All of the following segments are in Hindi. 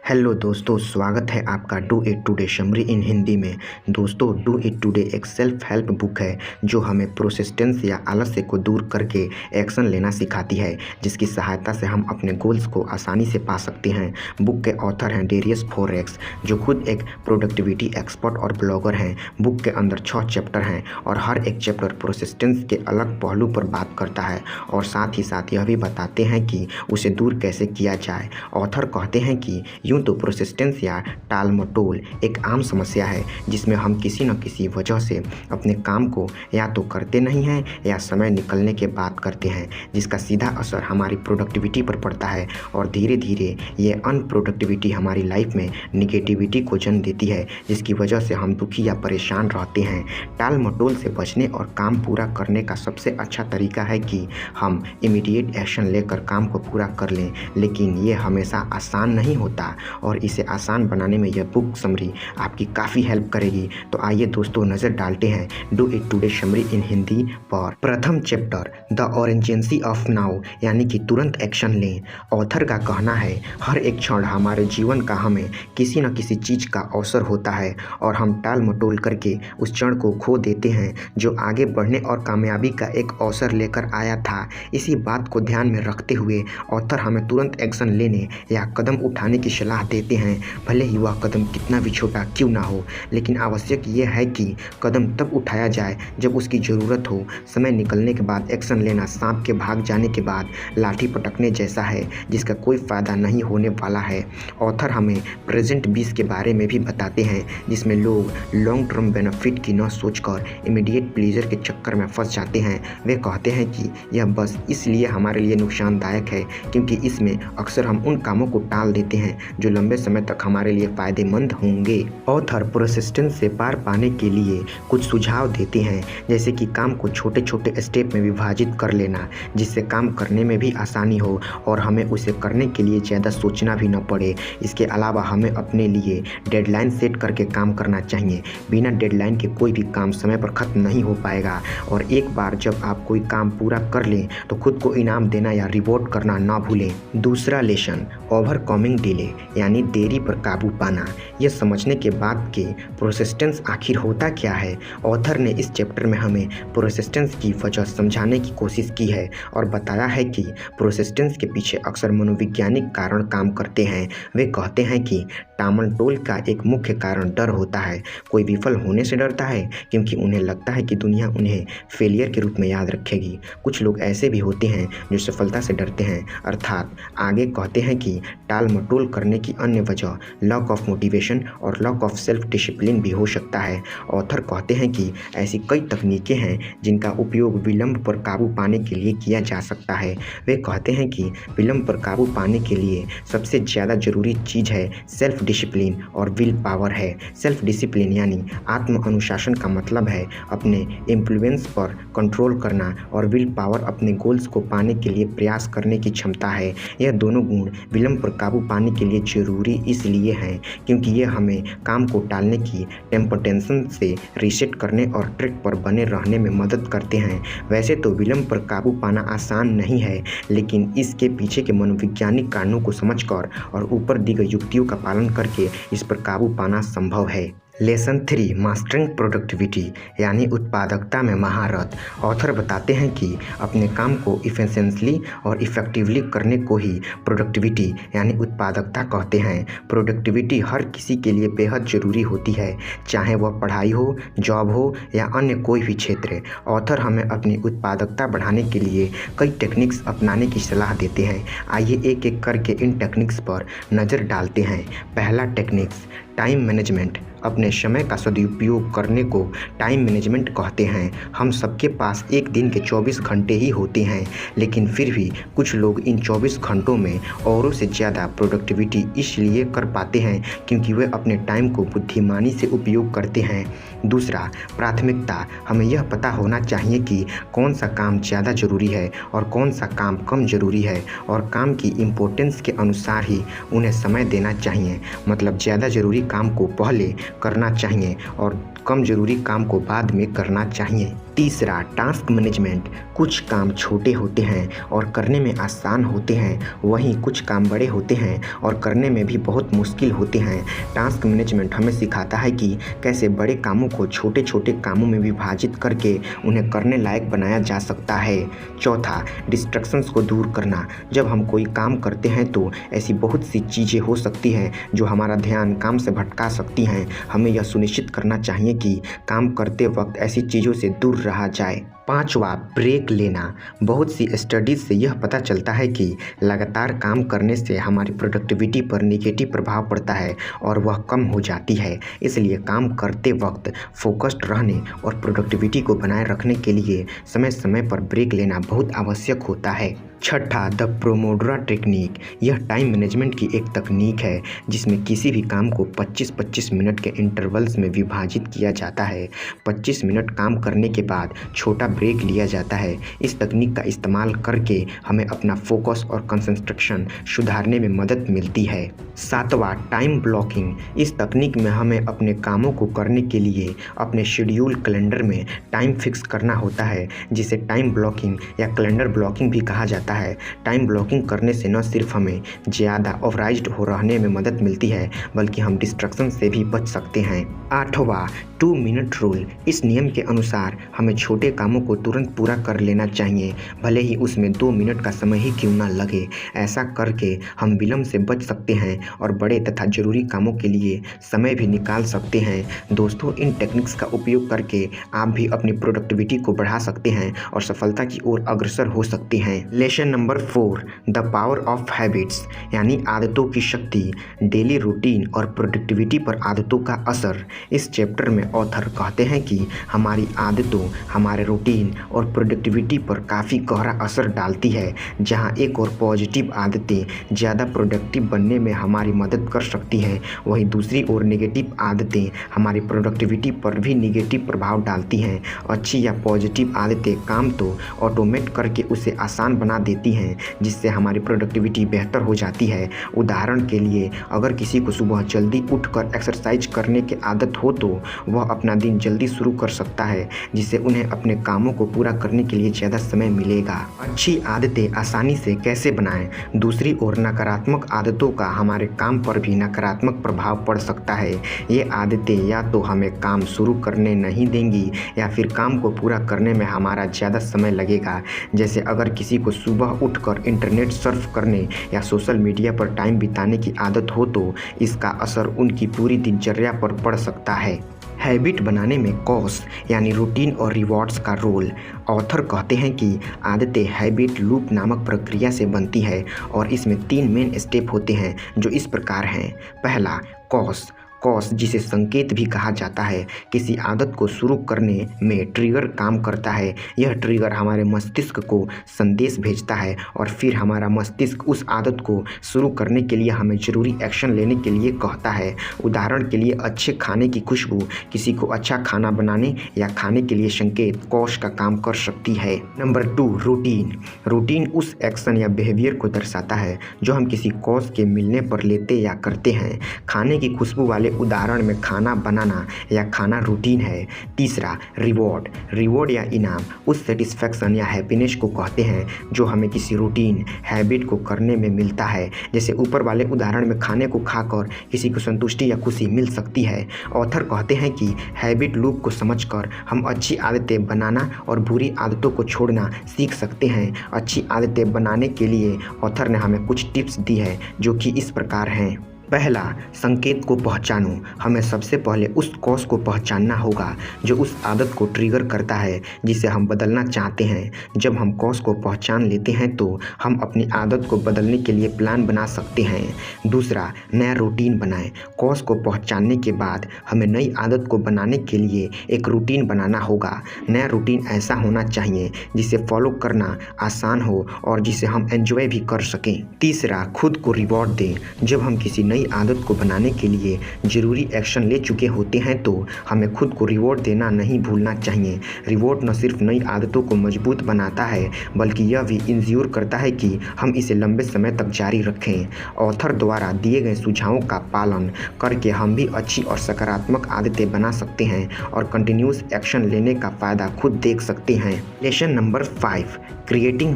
हेलो दोस्तों, स्वागत है आपका डू इट टुडे समरी इन हिंदी में। दोस्तों, डू इट टुडे एक सेल्फ हेल्प बुक है जो हमें प्रोसिस्टेंस या आलस्य को दूर करके एक्शन लेना सिखाती है, जिसकी सहायता से हम अपने गोल्स को आसानी से पा सकते हैं। बुक के ऑथर हैं डेरियस फोरेक्स, जो खुद एक प्रोडक्टिविटी एक्सपर्ट और ब्लॉगर हैं। बुक के अंदर 6 चैप्टर हैं और हर एक चैप्टर प्रोसिस्टेंस के अलग पहलू पर बात करता है और साथ ही साथ यह भी बताते हैं कि उसे दूर कैसे किया जाए। ऑथर कहते हैं कि यूँ तो प्रोसिस्टेंस या टाल-मटोल एक आम समस्या है जिसमें हम किसी न किसी वजह से अपने काम को या तो करते नहीं हैं या समय निकलने के बाद करते हैं, जिसका सीधा असर हमारी प्रोडक्टिविटी पर पड़ता है और धीरे धीरे ये अनप्रोडक्टिविटी हमारी लाइफ में निगेटिविटी को जन्म देती है, जिसकी वजह से हम दुखी या परेशान रहते हैं। टाल-मटोल से बचने और काम पूरा करने का सबसे अच्छा तरीका है कि हम इमीडिएट एक्शन लेकर काम को पूरा कर लें, लेकिन ये हमेशा आसान नहीं होता और इसे आसान बनाने में यह बुक समरी आपकी काफ़ी हेल्प करेगी। तो आइए दोस्तों, नज़र डालते हैं डू इट टुडे समरी इन हिंदी पर। प्रथम chapter, the urgency of now, यानी कि तुरंत एक्शन लें। ऑथर का कहना है, हर एक क्षण हमारे जीवन का हमें किसी न किसी चीज़ का अवसर होता है और हम टाल मटोल करके उस क्षण को खो देते हैं जो आगे बढ़ने और कामयाबी का एक अवसर लेकर आया था। इसी बात को ध्यान में रखते हुए ऑथर हमें तुरंत एक्शन लेने या कदम उठाने की सलाह देते हैं, भले ही वह कदम कितना भी छोटा क्यों ना हो। लेकिन आवश्यक यह है कि कदम तब उठाया जाए जब उसकी ज़रूरत हो। समय निकलने के बाद एक्शन लेना सांप के भाग जाने के बाद लाठी पटकने जैसा है, जिसका कोई फ़ायदा नहीं होने वाला है। ऑथर हमें प्रेजेंट 20 के बारे में भी बताते हैं, जिसमें लोग लॉन्ग टर्म बेनिफिट की न सोचकर इमीडिएट प्लीजर के चक्कर में फंस जाते हैं। वे कहते हैं कि यह बस इसलिए हमारे लिए नुकसानदायक है क्योंकि इसमें अक्सर हम उन कामों को टाल देते हैं जो लंबे समय तक हमारे लिए फ़ायदेमंद होंगे। ऑथर प्रोसिस्टेंस से पार पाने के लिए कुछ सुझाव देते हैं, जैसे कि काम को छोटे छोटे स्टेप में विभाजित कर लेना, जिससे काम करने में भी आसानी हो और हमें उसे करने के लिए ज़्यादा सोचना भी न पड़े। इसके अलावा हमें अपने लिए डेडलाइन सेट करके काम करना चाहिए। बिना डेडलाइन के कोई भी काम समय पर ख़त्म नहीं हो पाएगा और एक बार जब आप कोई काम पूरा कर लें तो खुद को इनाम देना या रिवॉर्ड करना ना भूलें। दूसरा लेसन, ओवरकमिंग डिले, यानी देरी पर काबू पाना। यह समझने के बाद कि प्रोसिस्टेंस आखिर होता क्या है, ऑथर ने इस चैप्टर में हमें प्रोसिस्टेंस की वजह समझाने की कोशिश की है और बताया है कि प्रोसिस्टेंस के पीछे अक्सर मनोवैज्ञानिक कारण काम करते हैं। वे कहते हैं कि टालमटोल का एक मुख्य कारण डर होता है। कोई विफल होने से डरता है क्योंकि उन्हें लगता है कि दुनिया उन्हें फेलियर के रूप में याद रखेगी। कुछ लोग ऐसे भी होते हैं जो सफलता से डरते हैं। अर्थात आगे कहते हैं कि टालमटोल करने की अन्य वजह लॉक ऑफ मोटिवेशन और लॉक ऑफ सेल्फ डिसिप्लिन भी हो सकता है। ऑथर कहते हैं कि ऐसी कई तकनीकें हैं जिनका उपयोग विलंब पर काबू पाने के लिए किया जा सकता है। वे कहते हैं कि विलंब पर काबू पाने के लिए सबसे ज़्यादा जरूरी चीज़ है सेल्फ डिसिप्लिन और विल पावर है। सेल्फ डिसिप्लिन यानी आत्म अनुशासन का मतलब है अपने इन्फ्लुएंस पर कंट्रोल करना और विल पावर अपने गोल्स को पाने के लिए प्रयास करने की क्षमता है। यह दोनों गुण विलंब पर काबू पाने के लिए जरूरी इसलिए हैं क्योंकि ये हमें काम को टालने की टेम्पटेशन से रीसेट करने और ट्रैक पर बने रहने में मदद करते हैं। वैसे तो विलंब पर काबू पाना आसान नहीं है, लेकिन इसके पीछे के मनोवैज्ञानिक कारणों को समझकर और ऊपर दी गई युक्तियों का पालन करके इस पर काबू पाना संभव है। लेसन 3, मास्टरिंग प्रोडक्टिविटी, यानी उत्पादकता में महारत। ऑथर बताते हैं कि अपने काम को इफिशिएंटली और इफ़ेक्टिवली करने को ही प्रोडक्टिविटी यानी उत्पादकता कहते हैं। प्रोडक्टिविटी हर किसी के लिए बेहद ज़रूरी होती है, चाहे वह पढ़ाई हो, जॉब हो या अन्य कोई भी क्षेत्र। ऑथर हमें अपनी उत्पादकता बढ़ाने के लिए कई टेक्निक्स अपनाने की सलाह देते हैं। आइए एक एक करके इन टेक्निक्स पर नज़र डालते हैं। पहला टेक्निक्स, टाइम मैनेजमेंट। अपने समय का सदुपयोग करने को टाइम मैनेजमेंट कहते हैं। हम सबके पास एक दिन के 24 घंटे ही होते हैं, लेकिन फिर भी कुछ लोग इन 24 घंटों में औरों से ज़्यादा प्रोडक्टिविटी इसलिए कर पाते हैं क्योंकि वे अपने टाइम को बुद्धिमानी से उपयोग करते हैं। दूसरा, प्राथमिकता। हमें यह पता होना चाहिए कि कौन सा काम ज़्यादा ज़रूरी है और कौन सा काम कम ज़रूरी है और काम की इम्पोर्टेंस के अनुसार ही उन्हें समय देना चाहिए। मतलब ज़्यादा ज़रूरी काम को पहले करना चाहिए और कम ज़रूरी काम को बाद में करना चाहिए। तीसरा, टास्क मैनेजमेंट। कुछ काम छोटे होते हैं और करने में आसान होते हैं, वहीं कुछ काम बड़े होते हैं और करने में भी बहुत मुश्किल होते हैं। टास्क मैनेजमेंट हमें सिखाता है कि कैसे बड़े कामों को छोटे छोटे कामों में विभाजित करके उन्हें करने लायक बनाया जा सकता है। चौथा, डिस्ट्रैक्शंस को दूर करना। जब हम कोई काम करते हैं तो ऐसी बहुत सी चीज़ें हो सकती हैं जो हमारा ध्यान काम से भटका सकती हैं। हमें यह सुनिश्चित करना चाहिए कि काम करते वक्त ऐसी चीज़ों से दूर रहा जाए। पांचवा, ब्रेक लेना। बहुत सी स्टडीज से यह पता चलता है कि लगातार काम करने से हमारी प्रोडक्टिविटी पर नेगेटिव प्रभाव पड़ता है और वह कम हो जाती है। इसलिए काम करते वक्त फोकस्ड रहने और प्रोडक्टिविटी को बनाए रखने के लिए समय समय पर ब्रेक लेना बहुत आवश्यक होता है। छठा, द प्रोमोडोरा टेक्निक। यह टाइम मैनेजमेंट की एक तकनीक है जिसमें किसी भी काम को 25-25 मिनट के इंटरवल्स में विभाजित किया जाता है। 25 मिनट काम करने के बाद छोटा ब्रेक लिया जाता है। इस तकनीक का इस्तेमाल करके हमें अपना फोकस और कंसंट्रेशन सुधारने में मदद मिलती है। सातवां, टाइम ब्लॉकिंग। इस तकनीक में हमें अपने कामों को करने के लिए अपने शेड्यूल कैलेंडर में टाइम फिक्स करना होता है, जिसे टाइम ब्लॉकिंग या कैलेंडर ब्लॉकिंग भी कहा जाता है। टाइम ब्लॉकिंग करने से न सिर्फ हमें ज़्यादा ऑर्गेनाइज्ड हो रहने में मदद मिलती है, बल्कि हम डिस्ट्रैक्शन से भी बच सकते हैं। आठवां, 2 मिनट रूल। इस नियम के अनुसार हमें छोटे कामों को तुरंत पूरा कर लेना चाहिए, भले ही उसमें 2 मिनट का समय ही क्यों ना लगे। ऐसा करके हम विलंब से बच सकते हैं और बड़े तथा जरूरी कामों के लिए समय भी निकाल सकते हैं। दोस्तों, इन टेक्निक्स का उपयोग करके आप भी अपनी प्रोडक्टिविटी को बढ़ा सकते हैं और सफलता की ओर अग्रसर हो सकते हैं। Lesson number 4, the power of habits, यानी आदतों की शक्ति। डेली रूटीन और प्रोडक्टिविटी पर आदतों का असर। इस चैप्टर में ऑथर कहते हैं कि हमारी आदतों हमारे रूटीन और प्रोडक्टिविटी पर काफ़ी गहरा असर डालती है। जहां एक और पॉजिटिव आदतें ज़्यादा प्रोडक्टिव बनने में हमारी मदद कर सकती हैं, वहीं दूसरी ओर नेगेटिव आदतें हमारी प्रोडक्टिविटी पर भी नेगेटिव प्रभाव डालती हैं। अच्छी या पॉजिटिव आदतें काम तो ऑटोमेट करके उसे आसान बना देती हैं, जिससे हमारी प्रोडक्टिविटी बेहतर हो जाती है। उदाहरण के लिए, अगर किसी को सुबह जल्दी उठकर एक्सरसाइज करने की आदत हो तो वह अपना दिन जल्दी शुरू कर सकता है, जिससे उन्हें अपने कामों को पूरा करने के लिए ज़्यादा समय मिलेगा। अच्छी आदतें आसानी से कैसे बनाएं? दूसरी ओर नकारात्मक आदतों का हमारे काम पर भी नकारात्मक प्रभाव पड़ सकता है। ये आदतें या तो हमें काम शुरू करने नहीं देंगी या फिर काम को पूरा करने में हमारा ज़्यादा समय लगेगा। जैसे अगर किसी को सुबह उठकर इंटरनेट सर्फ करने या सोशल मीडिया पर टाइम बिताने की आदत हो तो इसका असर उनकी पूरी दिनचर्या पर पड़ सकता है। हैबिट बनाने में कॉज यानी रूटीन और रिवॉर्ड्स का रोल। ऑथर कहते हैं कि आदतें हैबिट लूप नामक प्रक्रिया से बनती है और इसमें 3 मेन स्टेप होते हैं जो इस प्रकार हैं। पहला, कॉज। कॉज, जिसे संकेत भी कहा जाता है, किसी आदत को शुरू करने में ट्रिगर काम करता है। यह ट्रिगर हमारे मस्तिष्क को संदेश भेजता है और फिर हमारा मस्तिष्क उस आदत को शुरू करने के लिए हमें ज़रूरी एक्शन लेने के लिए कहता है। उदाहरण के लिए, अच्छे खाने की खुशबू किसी को अच्छा खाना बनाने या खाने के लिए संकेत कॉज का काम कर सकती है। Number 2, routine. रूटीन उस एक्शन या बिहेवियर को दर्शाता है जो हम किसी कॉज के मिलने पर लेते या करते हैं। खाने की खुशबू वाले उदाहरण में खाना बनाना या खाना रूटीन है। तीसरा, रिवॉर्ड। रिवॉर्ड या इनाम उस सेटिस्फैक्शन या हैप्पीनेस को कहते हैं जो हमें किसी रूटीन हैबिट को करने में मिलता है। जैसे ऊपर वाले उदाहरण में खाने को खाकर किसी को संतुष्टि या खुशी मिल सकती है। ऑथर कहते हैं कि हैबिट लूप को समझकर हम अच्छी आदतें बनाना और बुरी आदतों को छोड़ना सीख सकते हैं। अच्छी आदतें बनाने के लिए ऑथर ने हमें कुछ टिप्स दी है जो कि इस प्रकार हैं। पहला, संकेत को पहचानो। हमें सबसे पहले उस कॉज को पहचानना होगा जो उस आदत को ट्रिगर करता है जिसे हम बदलना चाहते हैं। जब हम कॉज को पहचान लेते हैं तो हम अपनी आदत को बदलने के लिए प्लान बना सकते हैं। दूसरा, नया रूटीन बनाएं। कॉज को पहचानने के बाद हमें नई आदत को बनाने के लिए एक रूटीन बनाना होगा। नया रूटीन ऐसा होना चाहिए जिसे फॉलो करना आसान हो और जिसे हम एंजॉय भी कर सकें। तीसरा, खुद को रिवॉर्ड दें। जब हम किसी नई नई आदत को बनाने के लिए ज़रूरी एक्शन ले चुके होते हैं तो हमें खुद को रिवॉर्ड देना नहीं भूलना चाहिए। रिवॉर्ड न सिर्फ नई आदतों को मजबूत बनाता है बल्कि यह भी इंश्योर करता है कि हम इसे लंबे समय तक जारी रखें। ऑथर द्वारा दिए गए सुझावों का पालन करके हम भी अच्छी और सकारात्मक आदतें बना सकते हैं और कंटिन्यूस एक्शन लेने का फ़ायदा खुद देख सकते हैं। लेसन नंबर 5, क्रिएटिंग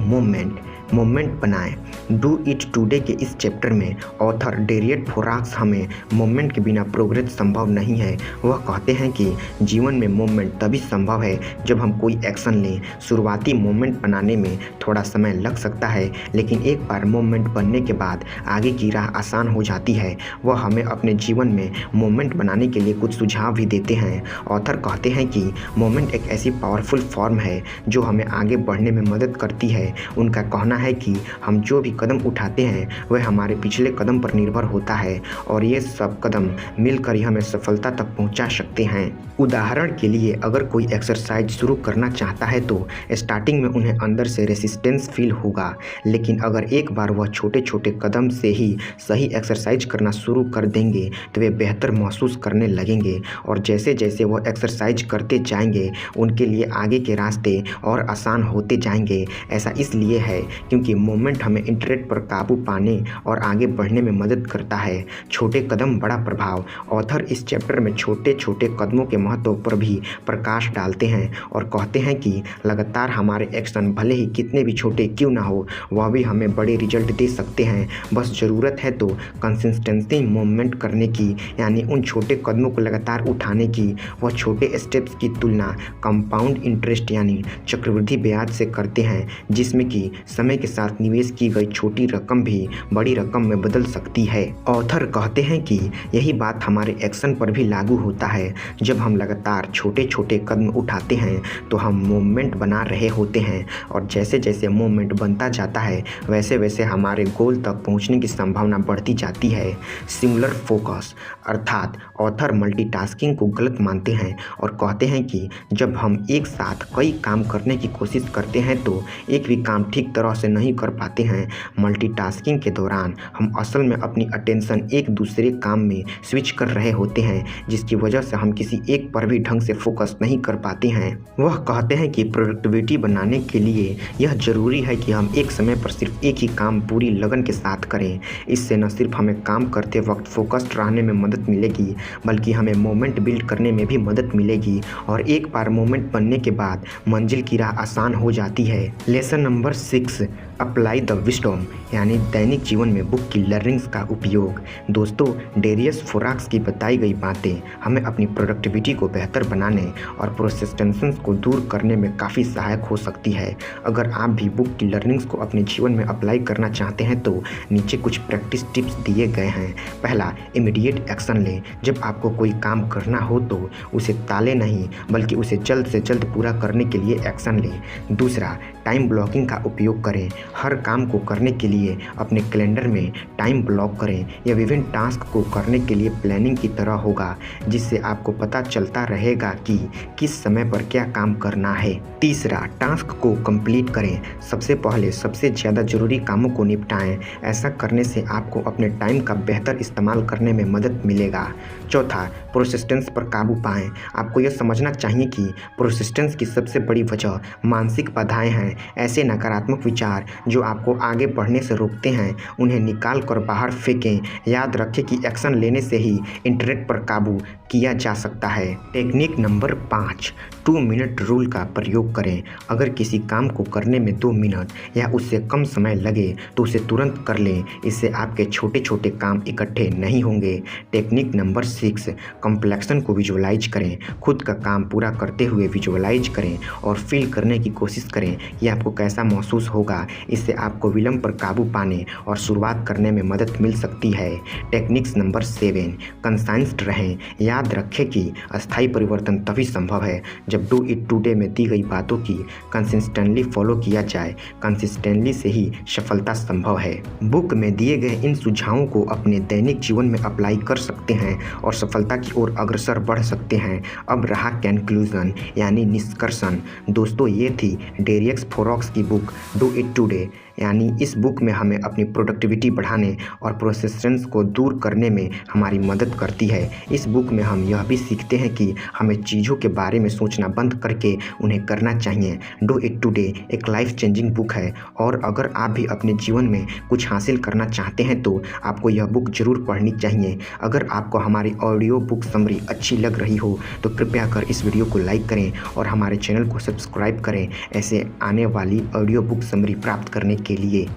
मोमेंट बनाएं। डू इट टुडे के इस चैप्टर में ऑथर डेरियट फोराक्स हमें मोमेंट के बिना प्रोग्रेस संभव नहीं है। वह कहते हैं कि जीवन में मोमेंट तभी संभव है जब हम कोई एक्शन लें। शुरुआती मोमेंट बनाने में थोड़ा समय लग सकता है, लेकिन एक बार मोमेंट बनने के बाद आगे की राह आसान हो जाती है। वह हमें अपने जीवन में मोमेंट बनाने के लिए कुछ सुझाव भी देते हैं। ऑथर कहते हैं कि मोमेंट एक ऐसी पावरफुल फॉर्म है जो हमें आगे बढ़ने में मदद करती है। उनका कहना है कि हम जो भी कदम उठाते हैं वह हमारे पिछले कदम पर निर्भर होता है और ये सब कदम मिलकर ही हमें सफलता तक पहुंचा सकते हैं। उदाहरण के लिए अगर कोई एक्सरसाइज शुरू करना चाहता है तो स्टार्टिंग में उन्हें अंदर से रेसिस्टेंस फील होगा, लेकिन अगर एक बार वह छोटे छोटे कदम से ही सही एक्सरसाइज करना शुरू कर देंगे तो वे बेहतर महसूस करने लगेंगे और जैसे जैसे वह एक्सरसाइज करते जाएंगे उनके लिए आगे के रास्ते और आसान होते जाएंगे। ऐसा इसलिए है क्योंकि मोमेंट हमें इंटरेस्ट पर काबू पाने और आगे बढ़ने में मदद करता है। छोटे कदम बड़ा प्रभाव। ऑथर इस चैप्टर में छोटे छोटे कदमों के महत्व पर भी प्रकाश डालते हैं और कहते हैं कि लगातार हमारे एक्शन भले ही कितने भी छोटे क्यों ना हो वह भी हमें बड़े रिजल्ट दे सकते हैं। बस ज़रूरत है तो कंसिस्टेंसी मूवमेंट करने की, यानी उन छोटे कदमों को लगातार उठाने की। वह छोटे स्टेप्स की तुलना कंपाउंड इंटरेस्ट यानी चक्रवृद्धि ब्याज से करते हैं, जिसमें कि समय के साथ निवेश की गई छोटी रकम भी बड़ी रकम में बदल सकती है। ऑथर कहते हैं कि यही बात हमारे एक्शन पर भी लागू होता है। जब हम लगातार छोटे छोटे कदम उठाते हैं तो हम मूवमेंट बना रहे होते हैं और जैसे जैसे मूवमेंट बनता जाता है वैसे वैसे हमारे गोल तक पहुंचने की संभावना बढ़ती जाती है। सिंगुलर फोकस अर्थात ऑथर मल्टीटास्किंग को गलत मानते हैं और कहते हैं कि जब हम एक साथ कई काम करने की कोशिश करते हैं तो एक भी काम ठीक तरह से नहीं कर पाते हैं। मल्टीटास्किंग के दौरान हम असल में अपनी अटेंशन एक दूसरे काम में स्विच कर रहे होते हैं, जिसकी वजह से हम किसी एक पर भी ढंग से फोकस नहीं कर पाते हैं। वह कहते हैं कि प्रोडक्टिविटी बनाने के लिए यह जरूरी है कि हम एक समय पर सिर्फ एक ही काम पूरी लगन के साथ करें। इससे न सिर्फ हमें काम करते वक्त फोकस्ड रहने में मदद मिलेगी बल्कि हमें मोमेंट बिल्ड करने में भी मदद मिलेगी और एक बार मोमेंट बनने के बाद मंजिल की राह आसान हो जाती है। Lesson number 6, apply the wisdom यानी दैनिक जीवन में बुक की लर्निंग्स का उपयोग। दोस्तों, डेरियस फोराक्स की बताई गई बातें हमें अपनी प्रोडक्टिविटी को बेहतर बनाने और प्रोक्रेस्टिनेशन को दूर करने में काफ़ी सहायक हो सकती है। अगर आप भी बुक की लर्निंग्स को अपने जीवन में अप्लाई करना चाहते हैं तो नीचे कुछ प्रैक्टिस टिप्स दिए गए हैं। पहला, इमीडिएट एक्शन लें। जब आपको कोई काम करना हो तो उसे टालें नहीं बल्कि उसे जल्द से जल्द पूरा करने के लिए एक्शन लें। दूसरा, टाइम ब्लॉकिंग का उपयोग करें। हर काम को करने के लिए अपने कैलेंडर में टाइम ब्लॉक करें। यह विभिन्न टास्क को करने के लिए प्लानिंग की तरह होगा, जिससे आपको पता चलता रहेगा कि किस समय पर क्या काम करना है। तीसरा, टास्क को कंप्लीट करें। सबसे पहले सबसे ज़्यादा ज़रूरी कामों को निपटाएं। ऐसा करने से आपको अपने टाइम का बेहतर इस्तेमाल करने में मदद मिलेगा। चौथा, प्रोसिस्टेंस पर काबू पाएं। आपको यह समझना चाहिए कि प्रोसिस्टेंस की सबसे बड़ी वजह मानसिक बाधाएं हैं। ऐसे नकारात्मक विचार जो आपको आगे बढ़ने से रोकते हैं उन्हें निकाल कर बाहर फेंकें। याद रखें कि एक्शन लेने से ही इंटरेस्ट पर काबू किया जा सकता है। टेक्निक नंबर 5, 2 मिनट रूल का प्रयोग करें। अगर किसी काम को करने में 2 मिनट या उससे कम समय लगे तो उसे तुरंत कर लें। इससे आपके छोटे छोटे काम इकट्ठे नहीं होंगे। टेक्निक नंबर 6, कॉम्प्लेक्शन को विजुअलाइज करें। खुद का काम पूरा करते हुए विजुअलाइज करें और फील करने की कोशिश करें कि आपको कैसा महसूस होगा। इससे आपको विलंब पर काबू पाने और शुरुआत करने में मदद मिल सकती है। टेक्निक्स नंबर 7, कंसाइंस्ड रहें। याद रखें कि अस्थायी परिवर्तन तभी संभव है जब डू इट टुडे में दी गई बातों की कंसिस्टेंटली फॉलो किया जाए। कंसिस्टेंटली से ही सफलता संभव है। बुक में दिए गए इन सुझावों को अपने दैनिक जीवन में अप्लाई कर सकते हैं और सफलता की ओर अग्रसर बढ़ सकते हैं। अब रहा कंक्लूजन यानी निष्कर्षण। दोस्तों, ये थी डेरियस फोराक्स की बुक डू इट टुडे यानी इस बुक में हमें अपनी प्रोडक्टिविटी बढ़ाने और प्रोक्रेस्टिनेशन को दूर करने में हमारी मदद करती है। इस बुक में हम यह भी सीखते हैं कि हमें चीज़ों के बारे में सोचना बंद करके उन्हें करना चाहिए। डू इट टुडे एक लाइफ चेंजिंग बुक है और अगर आप भी अपने जीवन में कुछ हासिल करना चाहते हैं तो आपको यह बुक ज़रूर पढ़नी चाहिए। अगर आपको हमारी ऑडियो बुक समरी अच्छी लग रही हो तो कृपया कर इस वीडियो को लाइक करें और हमारे चैनल को सब्सक्राइब करें ऐसे आने वाली ऑडियो बुक समरी प्राप्त करने के लिए।